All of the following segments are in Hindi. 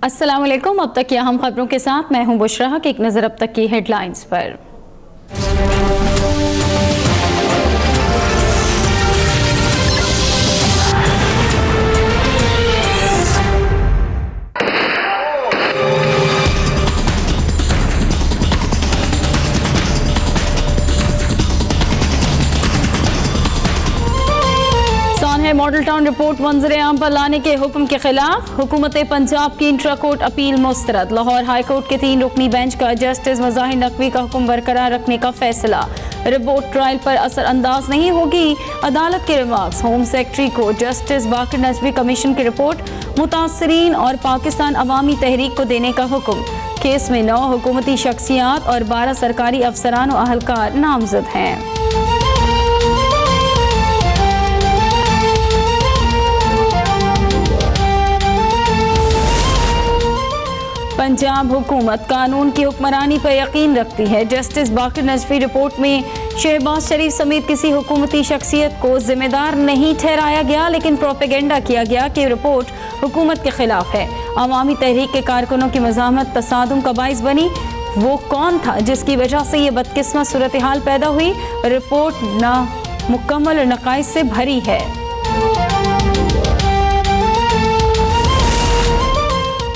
अस्सलाम वालेकुम। अब तक की अहम खबरों के साथ मैं हूं बुशरा की एक नज़र अब तक की हेडलाइंस पर। मॉडल टाउन रिपोर्ट मंजरे आम पर लाने के हुक्म के खिलाफ हुकूमत पंजाब की इंट्रा कोर्ट अपील मुस्तरद। लाहौर हाई कोर्ट के 3 रुकनी बेंच का जस्टिस मज़ाहिर नकवी का हुक्म बरकरार रखने का फैसला। रिपोर्ट ट्रायल पर असर अंदाज नहीं होगी, अदालत के रिमार्क्स। होम सेक्रेटरी को जस्टिस बाकर नजवी कमीशन की रिपोर्ट मुतासरीन और पाकिस्तान अवामी तहरीक को देने का हुक्म। केस में 9 हुकूमती शख्सियात और 12 सरकारी अफसरान और अहलकार नामजद हैं। पंजाब हुकूमत कानून की हुक्मरानी पर यकीन रखती है। जस्टिस बाकर नजवी रिपोर्ट में शहबाज शरीफ समेत किसी हुकूमती शख्सियत को जिम्मेदार नहीं ठहराया गया, लेकिन प्रोपेगेंडा किया गया कि रिपोर्ट हुकूमत के खिलाफ है। अवामी तहरीक के कारकुनों की मज़ाहमत तसादुम का बाइस बनी। वो कौन था जिसकी वजह से ये बदकिस्मत सूरत हाल पैदा हुई? रिपोर्ट नामुकम्मल और नकाइस से भरी है।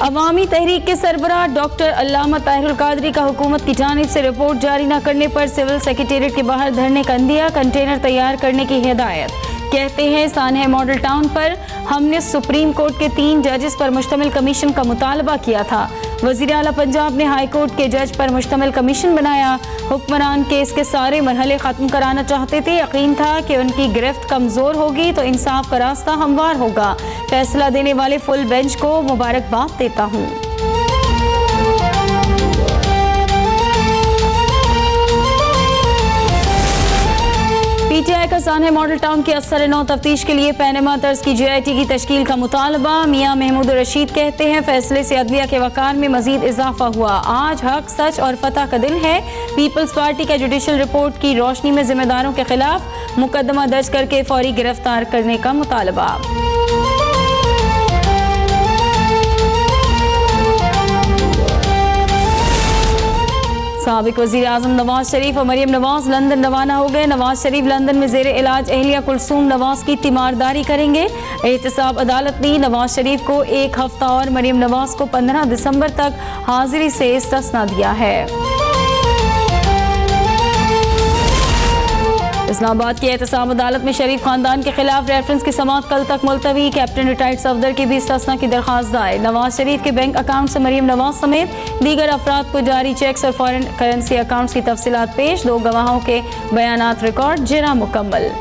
अवामी तहरीक के सरबराह डॉक्टर अल्लामा ताहिरुल कादरी का हुकूमत की जानिब से रिपोर्ट जारी न करने पर सिविल सेक्रेटेरिएट के बाहर धरने का अंदिया, कंटेनर तैयार करने की हिदायत। कहते हैं सानहा मॉडल टाउन पर हमने सुप्रीम कोर्ट के 3 जजेस पर मुश्तमिल कमीशन का मुतालबा किया था। वज़ीर आला पंजाब ने हाई कोर्ट के जज पर मुश्तमिल कमीशन बनाया। हुक्मरान केस के सारे मरहले ख़त्म कराना चाहते थे। यकीन था कि उनकी गिरफ्त कमज़ोर होगी तो इंसाफ का रास्ता हमवार होगा। फैसला देने वाले फुल बेंच को मुबारकबाद देता हूँ। पीटीआई का सानहा मॉडल टाउन के असर नौ तफ्तीश के लिए पैनमा तर्ज की JIT की तश्कील का मुतालबा। मियां महमूद रशीद कहते हैं फैसले से अदलिया के वकार में मजीद इजाफा हुआ। आज हक, सच और फतह का दिन है। पीपल्स पार्टी का जुडिशल रिपोर्ट की रोशनी में जिम्मेदारों के खिलाफ मुकदमा दर्ज करके फौरी गिरफ्तार करने का मुतालबा। साबिक वज़ीर आज़म नवाज शरीफ और मरियम नवाज लंदन रवाना हो गए। नवाज शरीफ लंदन में ज़ेर इलाज अहलिया कुलसूम नवाज की तीमारदारी करेंगे। एहतसाब अदालत ने नवाज शरीफ को 1 हफ्ता और मरियम नवाज को 15 दिसंबर तक हाजिरी से इस्तिस्ना दिया है। इस्लामाबाद की एहतसाब अदालत में शरीफ खानदान के खिलाफ रेफरेंस की समाअत कल तक मुलतवी। कैप्टन रिटायर्ड सफदर की भी इस्तिस्ना की दरख्वास्त दायर। नवाज शरीफ के बैंक अकाउंट से मरियम नवाज समेत दीगर अफराद को जारी चेक्स और फॉरेन करेंसी अकाउंट्स की तफसीलात पेश। 2 गवाहों के बयानात रिकॉर्ड, जिरा मुकम्मल।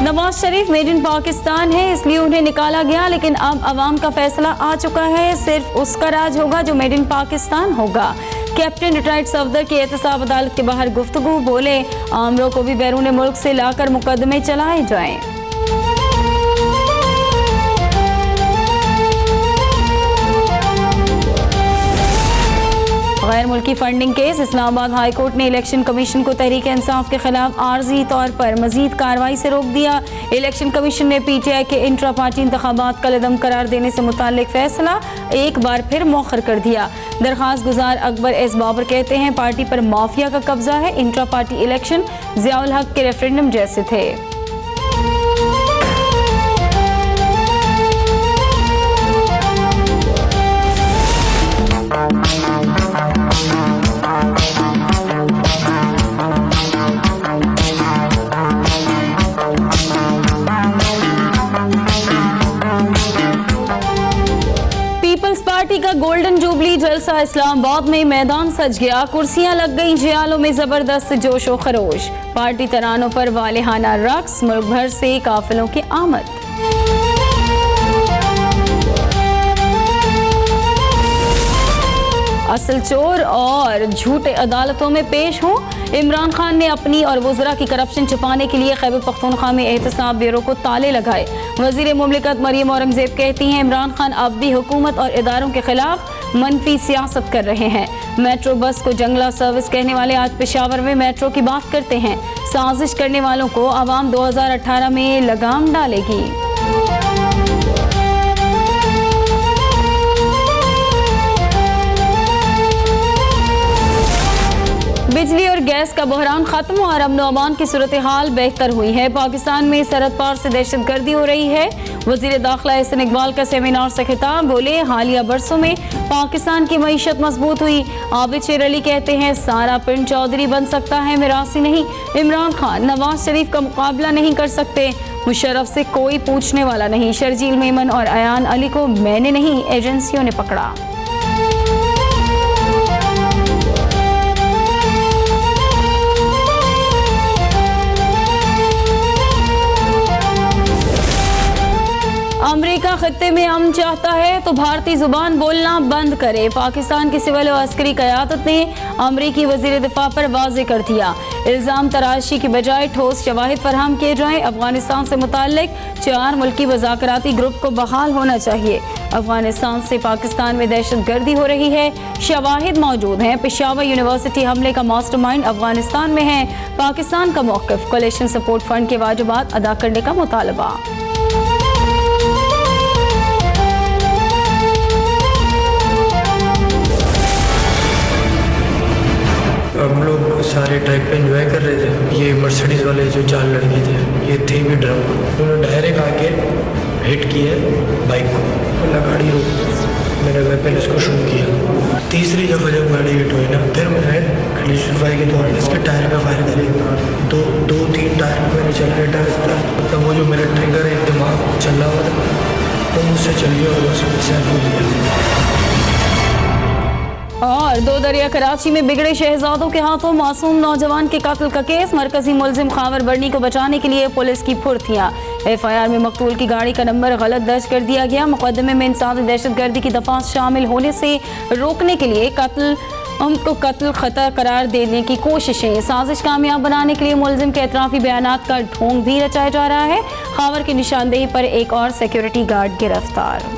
नवाज शरीफ मेड इन पाकिस्तान है, इसलिए उन्हें निकाला गया, लेकिन अब अवाम का फैसला आ चुका है। सिर्फ उसका राज होगा जो मेड इन पाकिस्तान होगा। कैप्टन रिटायर्ड सफदर की एहतसाब अदालत के बाहर गुफ्तगू। बोले आमरों को भी बैरून मुल्क से लाकर मुकदमे चलाए जाएं। गैर मुल्की funding case. Islamabad high court ने इलेक्शन कमीशन को तहरीक इंसाफ के खिलाफ आर्जी तौर पर मजीद कार्रवाई से रोक दिया। इलेक्शन कमीशन ने PTI के इंट्रा पार्टी इंतखाबात का लदम करार देने से मुताल्लिक फैसला एक बार फिर मौखर कर दिया। दरख्वास्त गुजार अकबर एस बाबर कहते हैं पार्टी पर माफिया का कब्जा है। इंट्रा पार्टी इलेक्शन ज़ियाउल हक के रेफरेंडम जैसे थे। पार्टी का गोल्डन जुबली जलसा इस्लामाबाद में मैदान सज गया। कुर्सियां लग गई, जियालों में जबरदस्त जोश व खरोश। पार्टी तरानों पर वालेहाना रक्स, मुल्क भर से काफिलों की आमद। असल चोर और झूठे अदालतों में पेश हों। इमरान खान ने अपनी और वज़रा की करप्शन छुपाने के लिए खैबर पख्तूनख्वा में एहतसाब ब्यूरो को ताले लगाए। वज़ीर मुमलिकत मरियम औरंगज़ेब कहती हैं इमरान खान अब भी हुकूमत और इदारों के खिलाफ मनफी सियासत कर रहे हैं। मेट्रो बस को जंगला सर्विस कहने वाले आज पेशावर में मेट्रो की बात करते हैं। साजिश करने वालों को आवाम 2018 में लगाम डालेगी। बिजली और गैस का बहरान खत्म और अमन व अमान की सूरत हाल बेहतर हुई है। पाकिस्तान में सरहद पार से दहशतगर्दी हो रही है। वज़ीर दाखिला एहसन इकबाल का सेमिनार से खिताब, बोले हालिया बरसों में पाकिस्तान की मईशत मजबूत हुई। आबिद शेर अली कहते हैं सारा पिंड चौधरी बन सकता है, मिरासी नहीं। इमरान खान नवाज शरीफ का मुकाबला नहीं कर सकते, मुशर्रफ से कोई पूछने वाला नहीं। शर्जील मेमन और अयान अली को मैंने नहीं एजेंसियों ने पकड़ा। अमेरिका खत्ते में अमन चाहता है तो भारतीय जुबान बोलना बंद करे। पाकिस्तान की सिविल और अस्करी क़यादत ने अमरीकी वज़ीर दिफा पर वाज़े कर दिया। इल्ज़ाम तराशी की बजाय ठोस शवाहिद फराहम किए जाएं। अफगानिस्तान से मुताल्लिक 4 मुल्की मुज़ाकराती ग्रुप को बहाल होना चाहिए। अफगानिस्तान से पाकिस्तान में दहशतगर्दी हो रही है, शवाहिद मौजूद हैं। पेशावर यूनिवर्सिटी हमले का मास्टरमाइंड अफगानिस्तान में है। पाकिस्तान का मौक़िफ़, कोलिशन सपोर्ट फंड के वाजिबात अदा करने का मुतालबा। हम लोग सारे ट्रैक पे एंजॉय कर रहे थे। ये मर्सिडीज़ वाले जो 4 लड़के थे, ये थे भी ड्रंक। उन्होंने डायरेक्ट आके हिट किया बाइक को, बोला गाड़ी रोक। मैंने वेपन इसको शूट किया। तीसरी दफ़ा जब गाड़ी हिट हुई ना, फिर मैंने खलीशुर भाई के द्वारा इसके टायर पे फायर करी। 2-3 टायर पे मैंने चलाया टायर, तब वो जो मेरा ट्रिगर है दिमाग चल रहा हुआ था, तो मुझसे चल गया और उसको सेफ हो गया। और 2 दरिया कराची में बिगड़े शहजादों के हाथों मासूम नौजवान के कत्ल का केस। मरकजी मुलजिम खावर बर्नी को बचाने के लिए पुलिस की फुर्तियां। FIR में मकतूल की गाड़ी का नंबर गलत दर्ज कर दिया गया। मुकदमे में इंसानी दहशतगर्दी की दफात शामिल होने से रोकने के लिए उनको कत्ल खतरा करार देने की कोशिशें। साजिश कामयाब बनाने के लिए मुलजिम के एतराफ़ी बयानात का ढोंग भी रचाया जा रहा है। खावर की निशानदेही पर एक और सिक्योरिटी गार्ड गिरफ्तार।